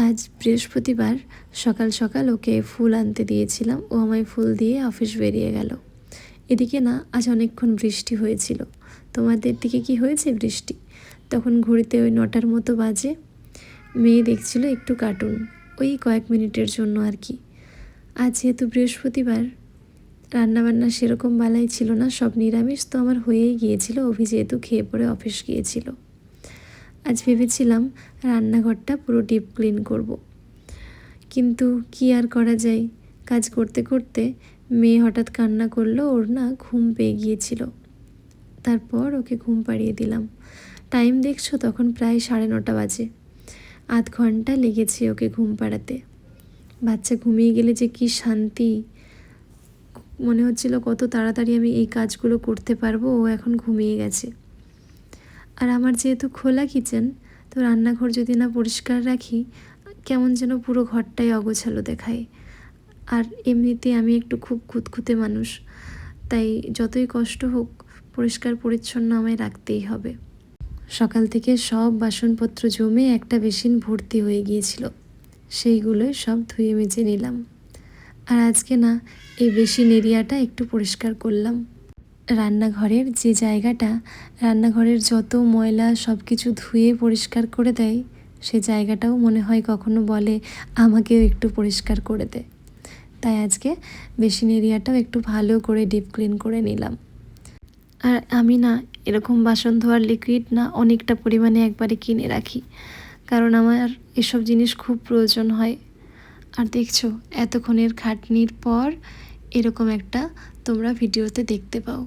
আজ বৃহস্পতিবার সকাল সকাল ওকে ফুল আনতে দিয়েছিলাম, ও আমায় ফুল দিয়ে অফিস বেরিয়ে গেল। এদিকে না আজ অনেকক্ষণ বৃষ্টি হয়েছিল। তোমাদের দিকে কি হয়েছে বৃষ্টি? তখন ঘড়িতে ওই 9টার মতো বাজে। মেয়ে দেখছিল একটু কার্টুন, ওই কয়েক মিনিটের জন্য আর কি। আজ যেহেতু বৃহস্পতিবার, রান্নাবান্না সেরকম বালাই ছিল না, সব নিরামিষ, তো আমার হয়েই গিয়েছিল। অভি যেহেতু খেয়ে পরে অফিস গিয়েছিল। আজ ভেবেছিলাম রান্নাঘরটা পুরো ডিপ ক্লিন করব, কিন্তু কি আর করা যায়। কাজ করতে করতে মেয়ে হঠাৎ কান্না করলো, ওর না ঘুম পেয়ে গিয়েছিল। তারপর ওকে ঘুম পাড়িয়ে দিলাম। টাইম দেখছো, তখন প্রায় 9:30 বাজে। আধ ঘন্টা লেগেছে ওকে ঘুম পাড়াতে। বাচ্চা ঘুমিয়ে গেলে যে কি শান্তি, মনে হচ্ছিল কত তাড়াতাড়ি আমি এই কাজগুলো করতে পারবো। ও এখন ঘুমিয়ে গেছে। আর আমার যেহেতু খোলা কিচেন, তো রান্নাঘর যদি না পরিষ্কার রাখি, কেমন যেন পুরো ঘরটাই অগোছালো দেখায়। আর এমনিতে আমি একটু খুব খুঁতখুঁতে মানুষ, তাই যতই কষ্ট হোক পরিষ্কার পরিচ্ছন্ন আমায় রাখতেই হবে। সকাল থেকে সব বাসনপত্র জমে একটা বেসিন ভর্তি হয়ে গিয়েছিল, সেইগুলোই সব ধুয়ে মেজে নিলাম। আর আজকে না এই বেসিন এরিয়াটা একটু পরিষ্কার করলাম। রান্নাঘরের যে জায়গাটা, রান্নাঘরের যত ময়লা সব কিছু ধুয়ে পরিষ্কার করে দেয়, সে জায়গাটাও মনে হয় কখনো বলে আমাকেও একটু পরিষ্কার করে দে। তাই আজকে বেসিন এরিয়াটাও একটু ভালো করে ডিপ ক্লিন করে নিলাম। আর আমি না এরকম বাসন ধোয়ার লিকুইড না অনেকটা পরিমাণে একবারে কিনে রাখি, কারণ আমার এসব জিনিস খুব প্রয়োজন হয়। আর দেখছো, এতক্ষণের খাটনির পর এরকম একটা তোমরা ভিডিওতে দেখতে পাও,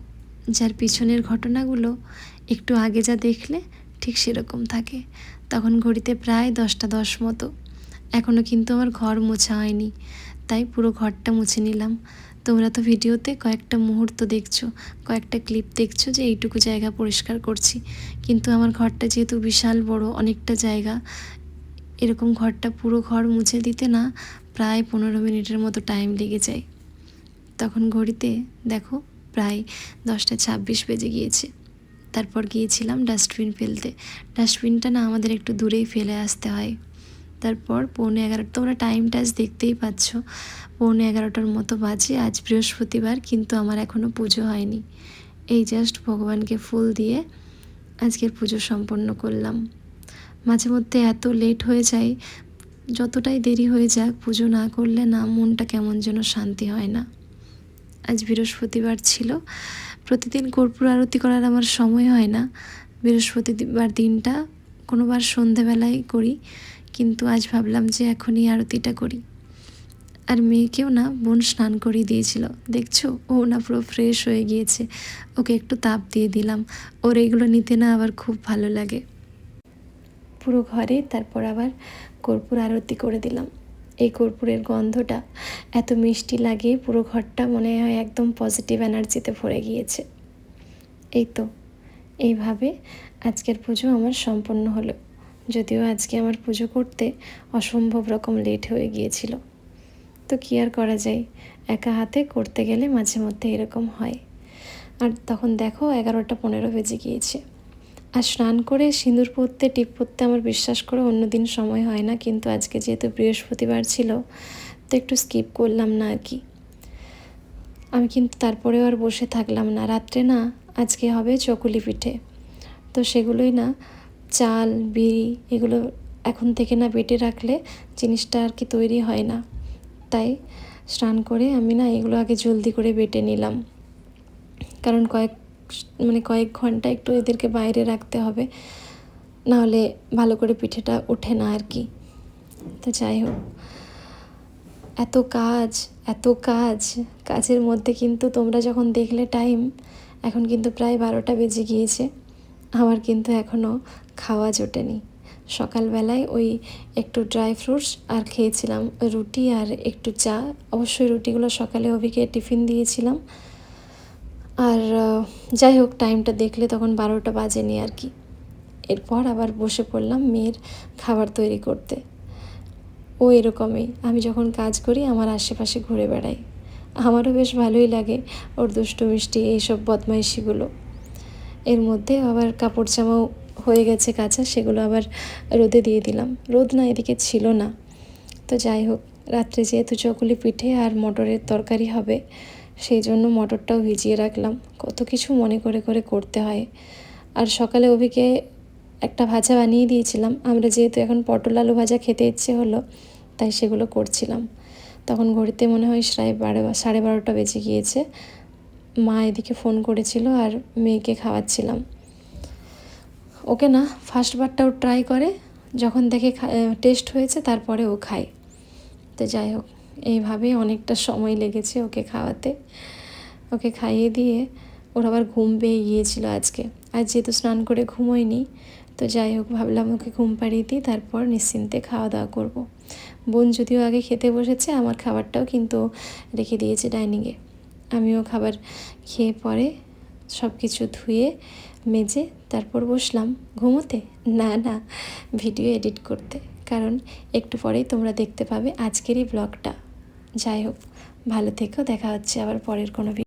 যার পিছনের ঘটনাগুলো একটু আগে যা দেখলে ঠিক সেরকম থাকে। তখন ঘড়িতে প্রায় 10টা 10 মতো। এখনও কিন্তু আমার ঘর মোছা হয়নি, তাই পুরো ঘরটা মুছে নিলাম। তোমরা তো ভিডিওতে কয়েকটা মুহূর্ত দেখছো, কয়েকটা ক্লিপ দেখছো যে এইটুকু জায়গা পরিষ্কার করছি, কিন্তু আমার ঘরটা যেহেতু বিশাল বড়, অনেকটা জায়গা, এরকম ঘরটা পুরো ঘর মুছে দিতে না প্রায় 15 মিনিটের মতো টাইম লেগে যায়। তখন ঘড়িতে দেখো প্রায় 10টা 26 বেজে গিয়েছে। তারপর গিয়েছিলাম ডাস্টবিন ফেলতে। ডাস্টবিনটা না আমাদের একটু দূরেই ফেলে আসতে হয়। তারপর 11:15, তোমরা টাইমটা আজ দেখতেই পাচ্ছ, 11:15টার মতো বাজে। আজ বৃহস্পতিবার, কিন্তু আমার এখনও পুজো হয়নি। এই জাস্ট ভগবানকে ফুল দিয়ে আজকের পুজো সম্পন্ন করলাম। মাঝে মধ্যে এত লেট হয়ে যায়, যতটাই দেরি হয়ে যাক পুজো না করলে না মনটা কেমন যেন শান্তি হয় না। আজ বৃহস্পতিবার ছিল। প্রতিদিন কর্পূর আরতি করার আমার সময় হয় না। বৃহস্পতিবার দিনটা কোনোবার সন্ধেবেলায় করি, কিন্তু আজ ভাবলাম যে এখনই আরতিটা করি। আর মেয়েকেও না বোন স্নান করিয়ে দিয়েছিল, দেখছো ও না পুরো ফ্রেশ হয়ে গিয়েছে। ওকে একটু তাপ দিয়ে দিলাম, ওর এইগুলো নিতে না আবার খুব ভালো লাগে। পুরো ঘরে তারপর আবার কর্পূর আরতি করে দিলাম। এই কর্পূরের গন্ধটা এত মিষ্টি লাগে, পুরো ঘরটা মনে হয় একদম পজিটিভ এনার্জিতে ভরে গিয়েছে। এই তো, এইভাবে আজকের পুজো আমার সম্পন্ন হলো। যদিও আজকে আমার পুজো করতে অসম্ভব রকম লেট হয়ে গিয়েছিল, তো কী আর করা যায়, একা হাতে করতে গেলে মাঝে মধ্যে এরকম হয়। আর তখন দেখো 11টা 15 বেজে গিয়েছে। আর স্নান করে সিঁদুর পরতে টিপ পরতে আমার বিশ্বাস করে অন্য দিন সময় হয় না, কিন্তু আজকে যেহেতু বৃহস্পতিবার ছিল, তো একটু স্কিপ করলাম না আর কি। আমি কিন্তু তারপরেও আর বসে থাকলাম না। রাত্রে না আজকে হবে চকুলি পিঠে, তো সেগুলোই না চাল বিড়ি এগুলো এখন থেকে না বেটে রাখলে জিনিসটা আর কি তৈরি হয় না। তাই স্নান করে আমি না এগুলো আগে জলদি করে বেটে নিলাম, কারণ কয়েক ঘন্টা একটু এদেরকে বাইরে রাখতে হবে, নাহলে ভালো করে পিঠেটা ওঠে না আর কি। তো যাই হোক, এত কাজ এত কাজ, কাজের মধ্যে কিন্তু তোমরা যখন দেখলে টাইম, এখন কিন্তু প্রায় 12টা বেজে গিয়েছে। আমার কিন্তু এখনও খাওয়া জোটেনি। সকালবেলায় ওই একটু ড্রাই ফ্রুটস আর খেয়েছিলাম, রুটি আর একটু চা। অবশ্যই রুটিগুলো সকালে অভিকে টিফিন দিয়েছিলাম। আর যাই হোক, টাইমটা দেখলে তখন 12টা বাজেনি আর কি। এরপর আবার বসে পড়লাম মেয়ের খাবার তৈরি করতে। ও এরকমই, আমি যখন কাজ করি আমার আশেপাশে ঘুরে বেড়াই। আমারও বেশ ভালোই লাগে ওর দুষ্টু মিষ্টি এইসব বদমাইশিগুলো। এর মধ্যে আবার কাপড় জামাও হয়ে গেছে কাঁচা, সেগুলো আবার রোদে দিয়ে দিলাম। রোদ না এদিকে ছিল না। তো যাই হোক, রাত্রে যেহেতু চকুলি পিঠে আর মটরের তরকারি হবে, সেই জন্য মটরটাও ভিজিয়ে রাখলাম। কত কিছু মনে করে করে করতে হয়। আর সকালে অভিকে একটা ভাজা বানিয়ে দিয়েছিলাম। আমরা যেহেতু এখন পটল আলু ভাজা খেতে ইচ্ছে হলো, তাই সেগুলো করছিলাম। তখন ঘড়িতে মনে হয় 12:30 বেজে গিয়েছে। মা এদিকে ফোন করেছিল আর মেয়েকে খাওয়াচ্ছিলাম। ওকে না ফার্স্ট বারটাও ট্রাই করে, যখন দেখে টেস্ট হয়েছে তারপরে ও খায়। তো যাই হোক, এইভাবেই অনেকটা সময় লেগেছে ওকে খাওয়াতে। ওকে খাইয়ে দিয়ে ওর আবার ঘুম পেয়ে গিয়েছিল আজকে। আর যেহেতু স্নান করে ঘুমোয়নি, তো যাই হোক ভাবলাম ওকে ঘুম পাড়িয়ে দিই, তারপর নিশ্চিন্তে খাওয়া দাওয়া করব। বোন যদিও আগে খেতে বসেছে, আমার খাবারটাও কিন্তু রেখে দিয়েছে ডাইনিংয়ে। আমিও খাবার খেয়ে পরে সব কিছু ধুয়ে মেজে তারপর বসলাম ঘুমোতে, না ভিডিও এডিট করতে। কারণ একটু পরেই তোমরা দেখতে পাবে আজকেরই ব্লগটা। যাই হোক, ভালো থেকো, দেখা হচ্ছে আবার পরের কোনো